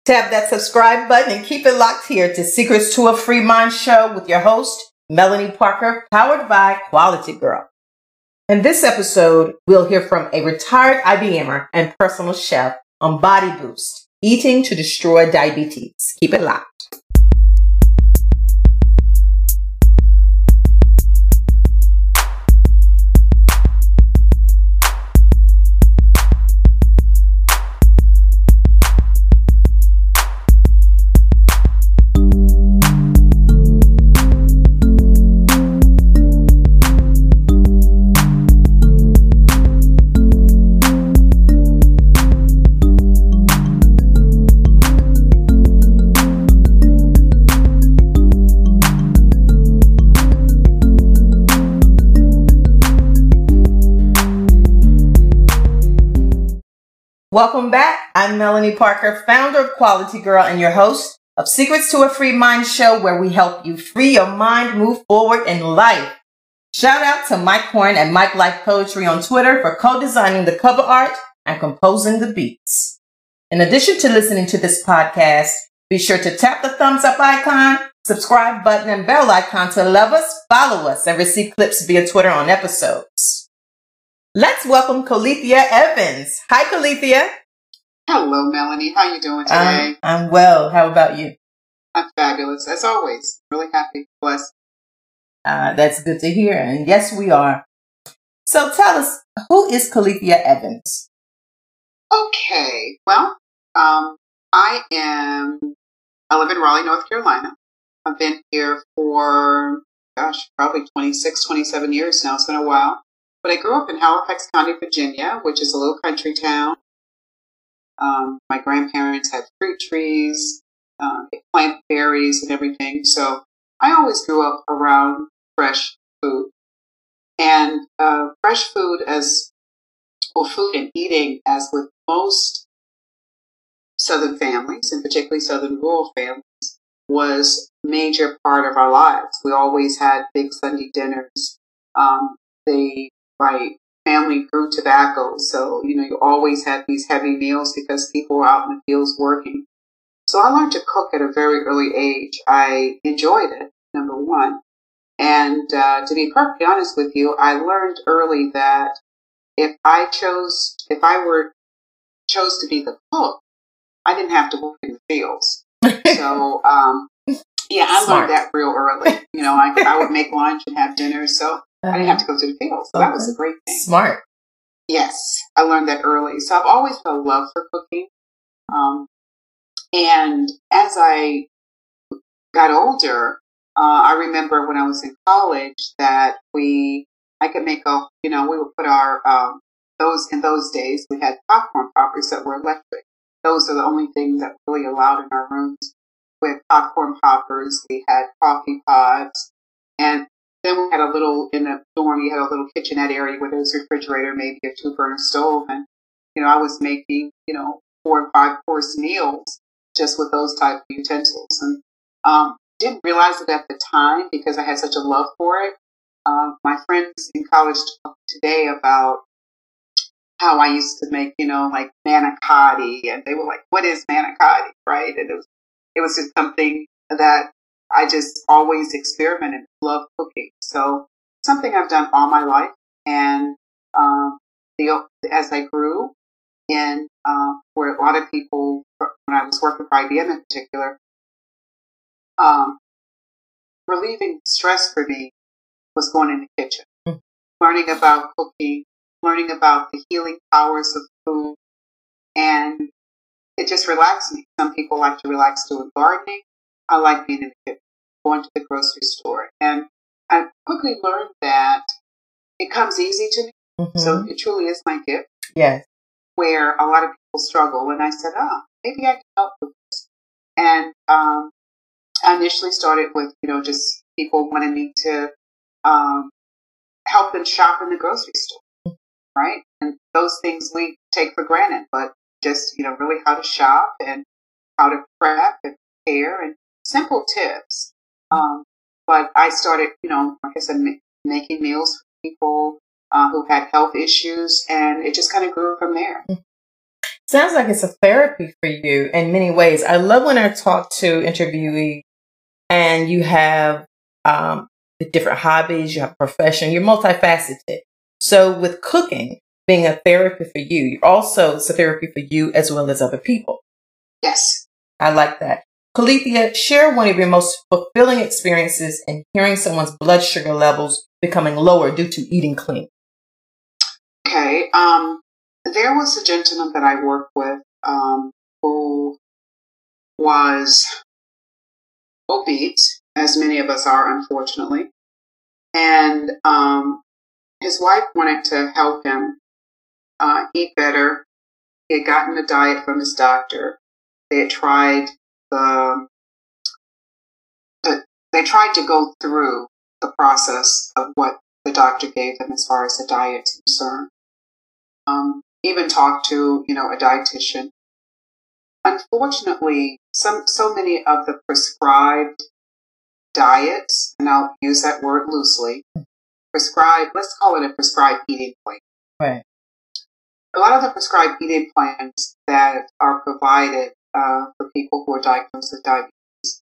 Tap that subscribe button and keep it locked here to Secrets to a Free Mind show with your host, Melanie Parker, powered by Quality Girl. In this episode, we'll hear from a retired IBMer and personal chef on Body Boost, eating to destroy diabetes. Keep it locked. Welcome back. I'm Melanie Parker, founder of Quality Girl and your host of Secrets to a Free Mind show, where we help you free your mind, move forward in life. Shout out to Mike Horn and Mike Life Poetry on Twitter for co-designing the cover art and composing the beats. In addition to listening to this podcast, be sure to tap the thumbs up icon, subscribe button, and bell icon to love us, follow us, and receive clips via Twitter on episodes. Let's welcome Colethia Evans. Hi, Colethia. Hello, Melanie. How you doing today? I'm well. How about you? I'm fabulous, as always. Really happy, blessed. That's good to hear. And yes, we are. So tell us, who is Colethia Evans? Okay. Well, I live in Raleigh, North Carolina. I've been here for, probably 26, 27 years now. It's been a while. But I grew up in Halifax County, Virginia, which is a little country town. My grandparents had fruit trees, they planted berries and everything. So I always grew up around fresh food. And fresh food food and eating, as with most Southern families, and particularly Southern rural families, was a major part of our lives. We always had big Sunday dinners. My family grew tobacco, so, you always had these heavy meals because people were out in the fields working. So I learned to cook at a very early age. I enjoyed it, number one. And to be perfectly honest with you, I learned early that if I chose to be the cook, I didn't have to work in the fields. So, I learned that real early. I would make lunch and have dinner, so I didn't have to go to the fields. So that was a great thing. Smart. Yes, I learned that early. So I've always felt love for cooking. And as I got older, I remember when I was in college that I could make we would put our, in those days, we had popcorn poppers that were electric. Those are the only things that were really allowed in our rooms. With popcorn poppers, we had coffee pods, and then we had in the dorm, you had a little kitchenette area where there was a refrigerator, maybe a 2-burner stove. And, I was making, 4 and 5 course meals just with those type of utensils. And didn't realize it at the time because I had such a love for it. My friends in college talk today about how I used to make, like manicotti. And they were like, what is manicotti? Right? And it was just something that I just always experimented, love cooking. So something I've done all my life. And as I grew in, where a lot of people, when I was working for IBM in particular, relieving stress for me was going in the kitchen, learning about cooking, learning about the healing powers of food, and it just relaxed me. Some people like to relax doing gardening. I like being in the kitchen, going to the grocery store. And I quickly learned that it comes easy to me. Mm-hmm. So it truly is my gift. Yes. Where a lot of people struggle. And I said, maybe I can help with this. And I initially started with, just people wanting me to help them shop in the grocery store. Right? And those things we take for granted, but just, really how to shop and how to prep and prepare and simple tips. But I started, like I said, making meals for people who had health issues, and it just kind of grew from there. Sounds like it's a therapy for you in many ways. I love when I talk to interviewees and you have different hobbies, you have a profession, you're multifaceted. So with cooking being a therapy for you, you're also it's a therapy for you as well as other people. Yes. I like that. Colethia, share one of your most fulfilling experiences in hearing someone's blood sugar levels becoming lower due to eating clean. Okay. There was a gentleman that I worked with who was obese, as many of us are, unfortunately. And his wife wanted to help him eat better. He had gotten a diet from his doctor. They had tried they tried to go through the process of what the doctor gave them as far as the diet is concerned. Even talked to, a dietitian. Unfortunately, so many of the prescribed diets, and I'll use that word loosely, prescribed, let's call it a prescribed eating plan. Right. A lot of the prescribed eating plans that are provided for people who are diagnosed with diabetes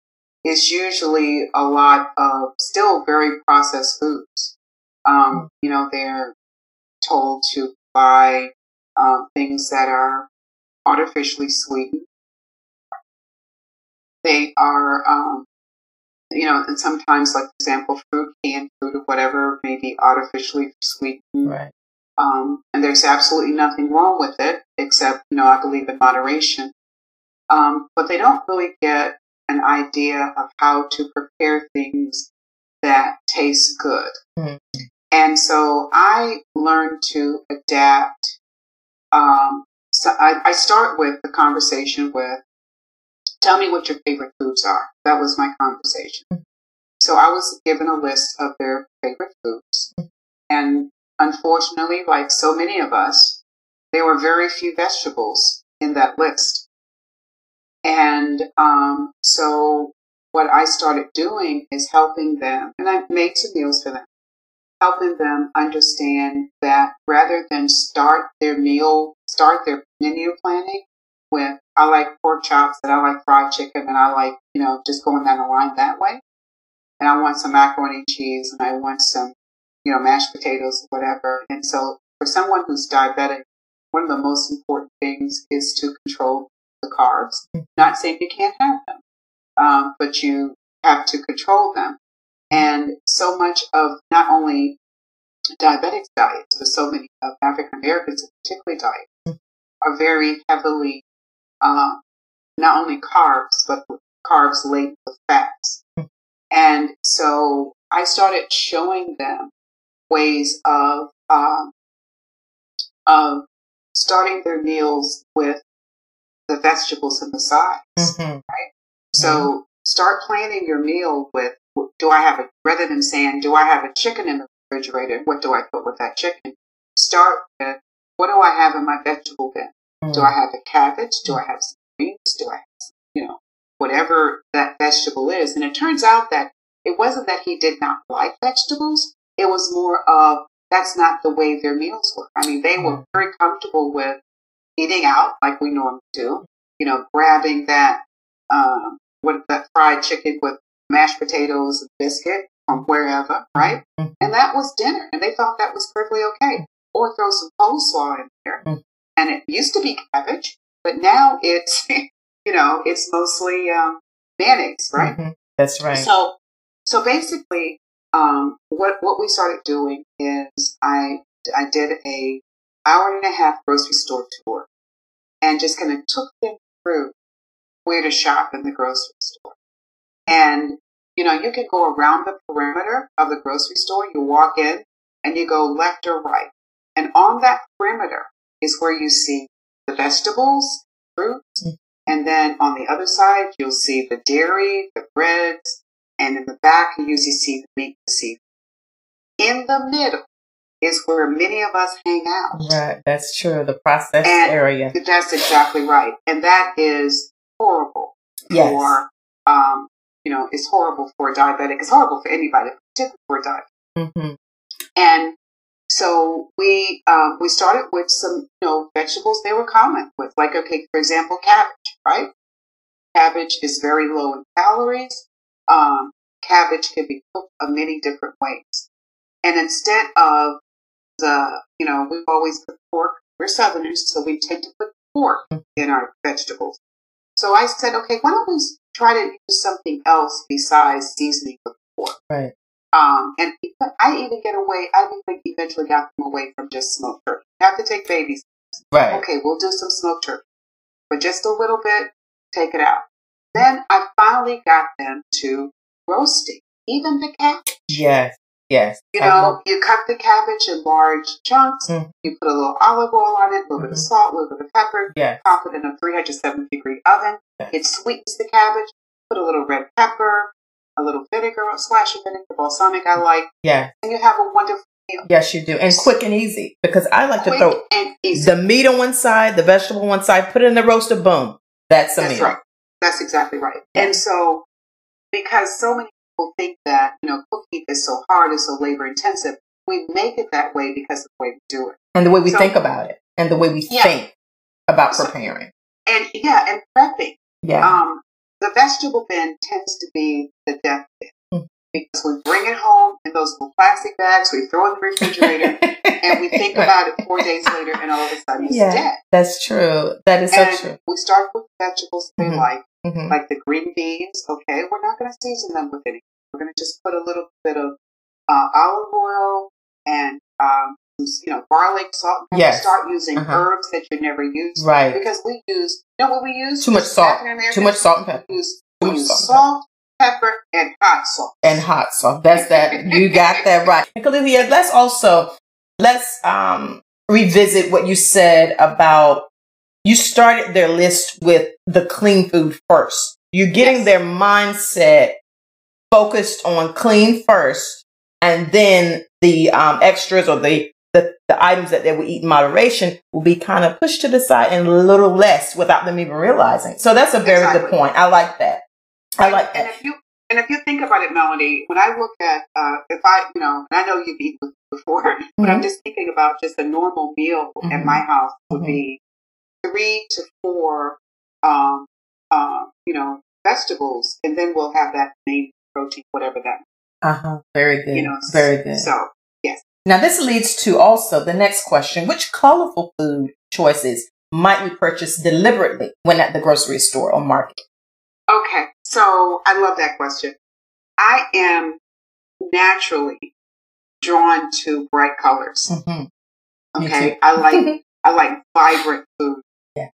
is usually a lot of still very processed foods. They're told to buy things that are artificially sweetened. They are, and sometimes, like, for example, fruit, canned fruit, or whatever may be artificially sweetened. Right. And there's absolutely nothing wrong with it, except, I believe in moderation. But they don't really get an idea of how to prepare things that taste good. Mm-hmm. And so I learned to adapt. So I start with the conversation with, tell me what your favorite foods are. That was my conversation. Mm-hmm. So I was given a list of their favorite foods. Mm-hmm. And unfortunately, like so many of us, there were very few vegetables in that list. And so what I started doing is helping them, and I made some meals for them, helping them understand that rather than start their menu planning with, I like pork chops, and I like fried chicken, and I like, just going down the line that way. And I want some macaroni and cheese, and I want some, mashed potatoes, whatever. And so for someone who's diabetic, one of the most important things is to control the carbs. Not saying you can't have them, but you have to control them. And so much of not only diabetics' diets, but so many of African Americans, particularly diets, are very heavily not only carbs, but carbs laden with fats. And so I started showing them ways of starting their meals with the vegetables and the sides, right? So start planning your meal with, rather than saying, do I have a chicken in the refrigerator? What do I put with that chicken? Start with, what do I have in my vegetable bin? Do I have a cabbage? Do I have some greens? Do I have some, whatever that vegetable is? And it turns out that it wasn't that he did not like vegetables. It was more of, that's not the way their meals were. I mean, they were very comfortable with eating out like we normally do, grabbing that fried chicken with mashed potatoes and biscuit from wherever, right? Mm-hmm. And that was dinner, and they thought that was perfectly okay. Or throw some coleslaw in there. Mm-hmm. And it used to be cabbage, but now it's, it's mostly mayonnaise, right? Mm-hmm. That's right. So basically, what we started doing is I did a hour and a half grocery store tour, and just kind of took them through where to shop in the grocery store. And, you can go around the perimeter of the grocery store. You walk in and you go left or right. And on that perimeter is where you see the vegetables, fruits. Mm-hmm. And then on the other side, you'll see the dairy, the breads, and in the back, you usually see the meat, the seafood. In the middle is where many of us hang out. Right, that's true. The processed area. That's exactly right. And that is horrible. Yes. For, it's horrible for a diabetic. It's horrible for anybody, particularly for a diabetic. Mm-hmm. And So we started with some, vegetables they were common with, like, okay, for example, cabbage, right? Cabbage is very low in calories. Cabbage can be cooked a many different ways. And instead of we've always put pork. We're Southerners, so we tend to put pork in our vegetables. So I said, okay, why don't we try to use something else besides seasoning with pork? Right. And I even eventually got them away from just smoked turkey. You have to take babies. Right. Okay, we'll do some smoked turkey, but just a little bit, take it out. Then I finally got them to roasting, even the cabbage. Yes. Yes. You cut the cabbage in large chunks. Mm. You put a little olive oil on it, a little bit of salt, a little bit of pepper. Yes. Pop it in a 370-degree oven. Yes. It sweetens the cabbage. Put a little red pepper, a little vinegar, a splash of vinegar, balsamic I like. Yeah. And you have a wonderful meal. Yes, you do. And quick and easy. Because I like to throw the meat on one side, the vegetable on one side, put it in the roaster, boom. That's a meal. That's right. That's exactly right. Yeah. And so, because so many people think that, cooking is so hard, it's so labor intensive, we make it that way because of the way we do it. And the way we think about it. And the way we think about preparing. And prepping. Yeah. The vegetable bin tends to be the death bin. Because we bring it home in those little plastic bags, we throw it in the refrigerator, and we think about it 4 days later, and all of a sudden it's dead. That's true. That is so true. We start with vegetables they like the green beans. Okay, we're not going to season them with anything. We're going to just put a little bit of olive oil and garlic, salt, and pepper. Start using herbs that you never used. Right. Because we use, what we use? Too much salt. Too much salt and pepper. We use salt, pepper, and hot sauce. And hot sauce. That's that. You got that right. And Colethia, let's revisit what you said about you started their list with the clean food first. You're getting their mindset focused on clean first, and then the extras or the items that they will eat in moderation will be kind of pushed to the side and a little less without them even realizing. So that's a very good point. I like that. And if you think about it, Melanie, when I look at and I know you've eaten before, but I'm just thinking about just a normal meal at my house would be 3 to 4 vegetables, and then we'll have that main protein, whatever that. Very good. Very good. So yes. Now this leads to also the next question: which colorful food choices might we purchase deliberately when at the grocery store or market? Okay, so I love that question. I am naturally drawn to bright colors. Okay, I like vibrant food. Yeah,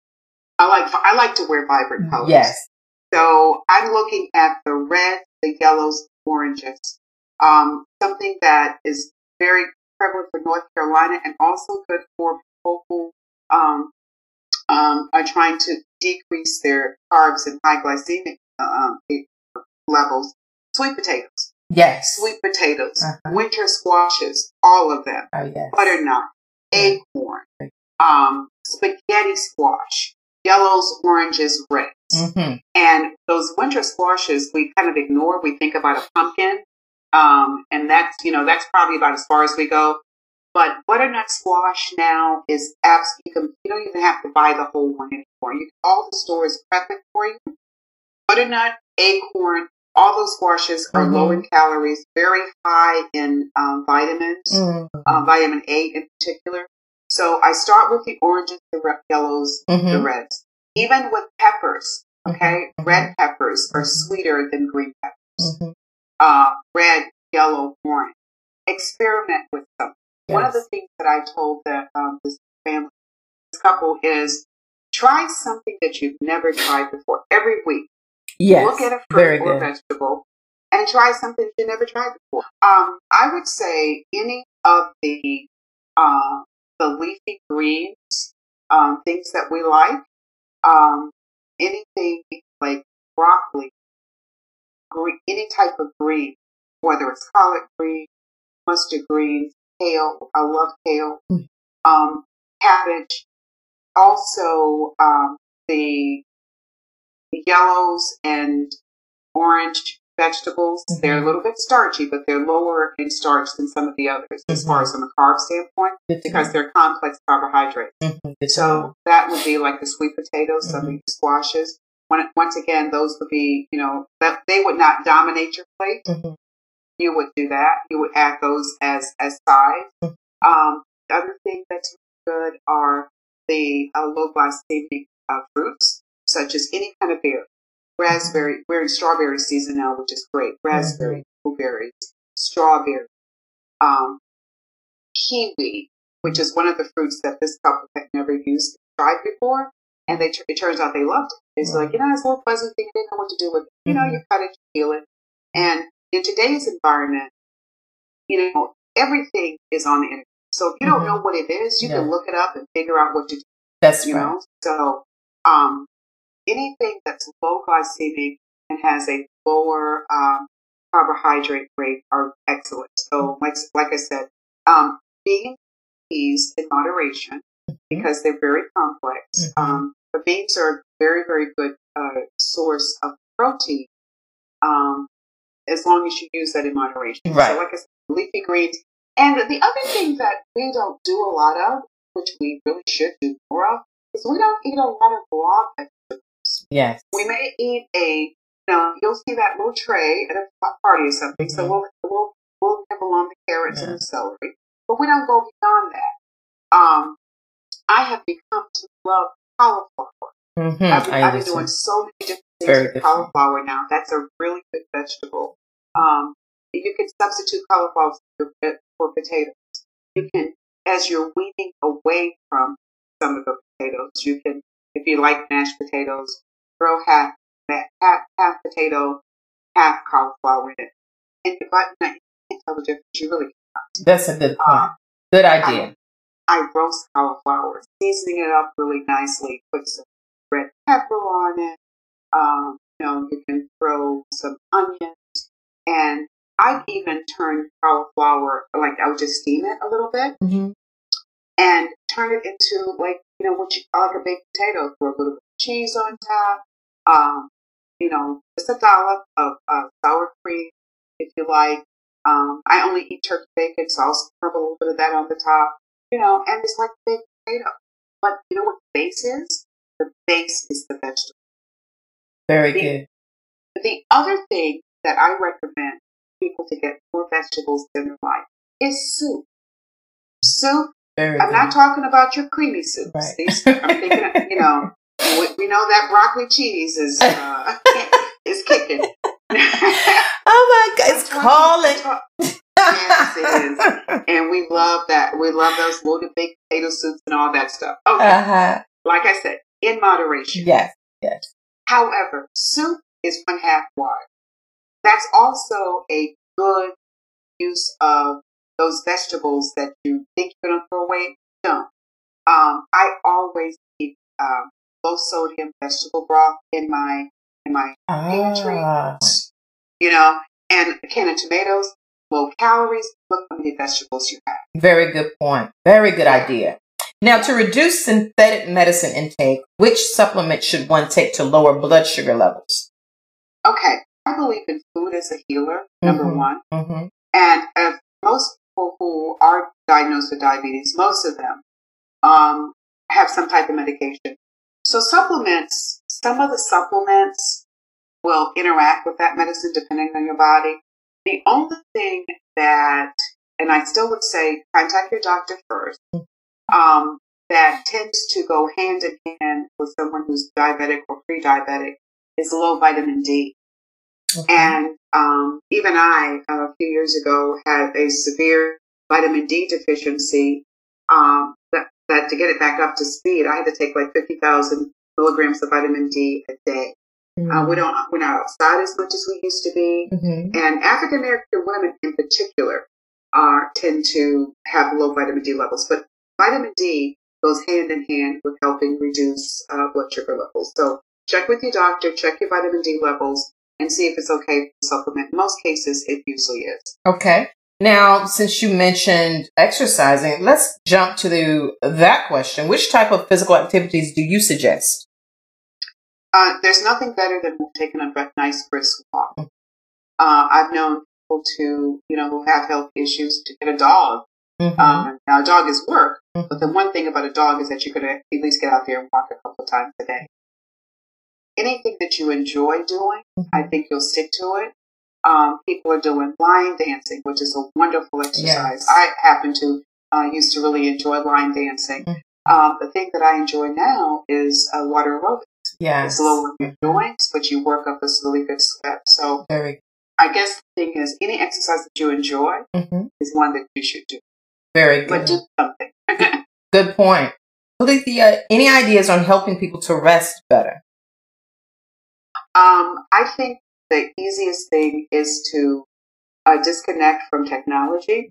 I like to wear vibrant colors. Yes. So I'm looking at the reds, the yellows, oranges. Something that is very prevalent for North Carolina and also good for people who are trying to decrease their carbs and high glycemic levels. Sweet potatoes. Yes. Sweet potatoes. Winter squashes. All of them. Oh, yes. Butternut. Acorn. Spaghetti squash. Yellows, oranges, reds. And those winter squashes we kind of ignore. We think about a pumpkin. And that's probably about as far as we go. But butternut squash now is absolutely, you don't even have to buy the whole one anymore. All the stores prep it for you. Butternut, acorn, all those squashes are low in calories, very high in vitamins, vitamin A in particular. So I start with the oranges, the yellows, the reds. Even with peppers, okay, red peppers are sweeter than green peppers. Red, yellow, orange. Experiment with them. Yes. One of the things that I told this couple is try something that you've never tried before every week. Yes, look at a fruit or vegetable and try something you never tried before. I would say any of the leafy greens, things that we like, anything like broccoli, any type of green, whether it's collard green, mustard greens, kale. I love kale. Cabbage. Also, the yellows and orange vegetables. They're a little bit starchy, but they're lower in starch than some of the others as far as from a carb standpoint because they're complex carbohydrates. So that would be like the sweet potatoes, some of the squashes. Once again, those would be, that they would not dominate your plate. You would do that. You would add those as sides. The other thing that's good are the low glycemic fruits, such as any kind of berry. Raspberry, we're in strawberry season now, which is great. Raspberry, blueberries, strawberry, kiwi, which is one of the fruits that this couple had never tried before, and it turns out they loved it. It's like, it's a little fuzzy thing, they didn't know what to do with it. You cut it, you peel it. And in today's environment, everything is on the internet. So if you don't know what it is, you can look it up and figure out what to do. That's right. So anything that's low glycemic and has a lower carbohydrate rate are excellent. So like I said, beans, peas in moderation because they're very complex. But beans are a very, very good source of protein as long as you use that in moderation. Right. So like I said, leafy greens. And the other thing that we don't do a lot of, which we really should do more of, is we don't eat a lot of raw vegetables. Yes. We may eat you'll see that little tray at a party or something. So we'll have along the carrots and the celery, but we don't go beyond that. I have become to love cauliflower. I've been doing so many different things with cauliflower now. That's a really good vegetable. You can substitute cauliflower for potatoes. You can, as you're weaning away from some of the potatoes, you can, if you like mashed potatoes, throw half potato, half cauliflower in it. And you can't tell the difference. You really can't. That's a good point. Good idea. I roast cauliflower, seasoning it up really nicely, put some red pepper on it. You can throw some onions, and I'd even turn cauliflower, like I would just steam it a little bit and turn it into like a baked potato, throw a little bit of cheese on top, just a dollop of sour cream if you like. I only eat turkey bacon, so I'll sprinkle a little bit of that on the top, and it's like a baked potato. But you know what the base is? The base is the vegetable. Very good. The other thing that I recommend people to get more vegetables in their life is soup. Soup. I'm not talking about your creamy soups. Right. I'm thinking, we know that broccoli cheese is kicking. Oh my God, it's calling. Yes, it is. And we love that. We love those loaded baked potato soups and all that stuff. Okay. Like I said, in moderation. Yes. However, soup is 1/2 water. That's also a good use of those vegetables that you think you're going to throw away. Don't. I always keep low sodium vegetable broth in my pantry. And a can of tomatoes, low calories. Look how many vegetables you have. Very good point. Very good idea. Now, to reduce synthetic medicine intake, which supplement should one take to lower blood sugar levels? Okay. I believe in food as a healer, number one. And most people who are diagnosed with diabetes, most of them have some type of medication. So supplements, some of the supplements will interact with that medicine depending on your body. The only thing that, and I still would say, contact your doctor first, that tends to go hand in hand with someone who's diabetic or pre-diabetic is low vitamin D. And even I, a few years ago, had a severe vitamin D deficiency. That to get it back up to speed, I had to take like 50,000 milligrams of vitamin D a day. We're not outside as much as we used to be, and African American women in particular tend to have low vitamin D levels. But vitamin D goes hand in hand with helping reduce blood sugar levels. So check with your doctor, check your vitamin D levels, and see if it's okay to supplement. In most cases, it usually is. Okay. Now, since you mentioned exercising, let's jump to that question. Which type of physical activities do you suggest? There's nothing better than taking a nice brisk walk. I've known people to, who have health issues to get a dog. Mm-hmm. Now, a dog is work, Mm-hmm. but the one thing about a dog is that you're going to at least get out there and walk a couple of times a day. Anything that you enjoy doing, Mm-hmm. I think you'll stick to it. People are doing line dancing, which is a wonderful exercise. Yes. I happen to used to really enjoy line dancing. Mm-hmm. The thing that I enjoy now is water aerobics. Yes. It's lower your Mm-hmm. joints, but you work up a really good sweat. So Very. I guess the thing is, any exercise that you enjoy Mm-hmm. is one that you should do. Very good. But do something. Good point. Colethia, any ideas on helping people to rest better? I think the easiest thing is to disconnect from technology.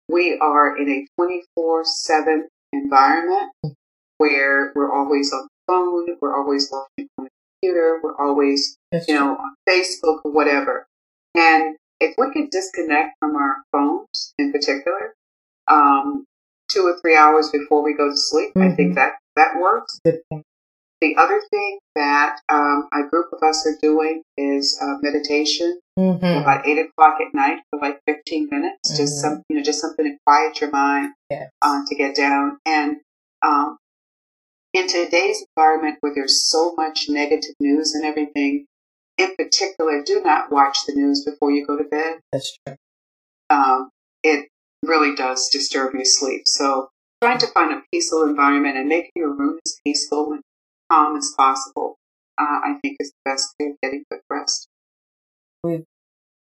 We are in a 24/7 environment where we're always on the phone, we're always watching on the computer, we're always, on Facebook or whatever. And if we could disconnect from our phones in particular, 2 or 3 hours before we go to sleep, I think that works. Good point. The other thing that a group of us are doing is meditation. About 8 o'clock at night for like 15 minutes, just something to quiet your mind, Yes. To get down. And in today's environment where there's so much negative news and everything, in particular, do not watch the news before you go to bed. That's true. It really does disturb your sleep. So trying to find a peaceful environment and making your room as peaceful and calm as possible, I think is the best way of getting good rest.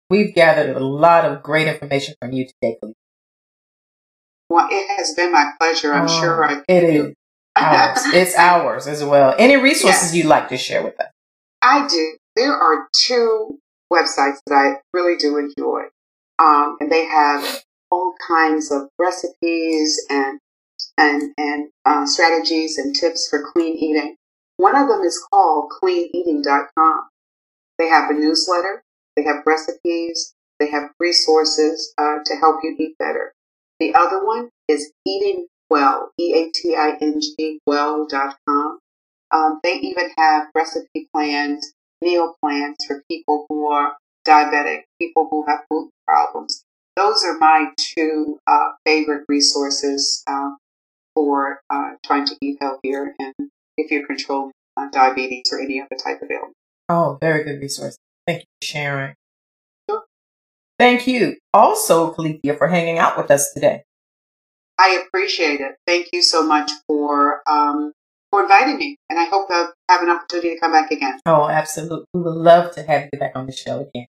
We've gathered a lot of great information from you today, Colethia. Well, it has been my pleasure. I'm sure it is ours. It's ours as well. Any resources you'd like to share with us? I do. There are 2 websites that I really do enjoy, and they have all kinds of recipes and strategies and tips for clean eating. One of them is called cleaneating.com. They have a newsletter. They have recipes. They have resources to help you eat better. The other one is Eating Well, EATING well.com. They even have recipe plans, meal plans for people who are diabetic, people who have food problems. Those are my 2 favorite resources for trying to eat healthier and if you're controlling diabetes or any other type of ailment. Oh, very good resource. Thank you for sharing. Sure. Thank you also, Colethia, for hanging out with us today. I appreciate it. Thank you so much for inviting me, and I hope I have an opportunity to come back again. Oh, absolutely. We would love to have you back on the show again.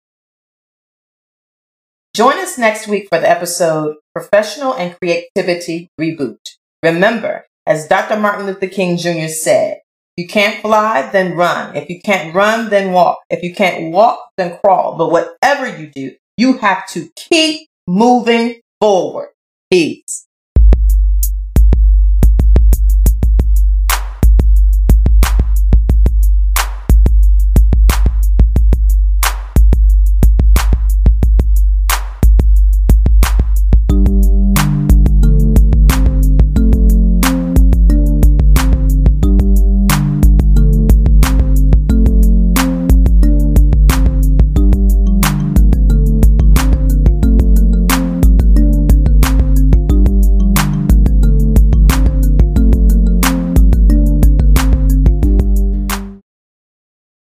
Join us next week for the episode Professional and Creativity Reboot. Remember, as Dr. Martin Luther King Jr. said, if you can't fly, then run. If you can't run, then walk. If you can't walk, then crawl. But whatever you do, you have to keep moving forward. Peace.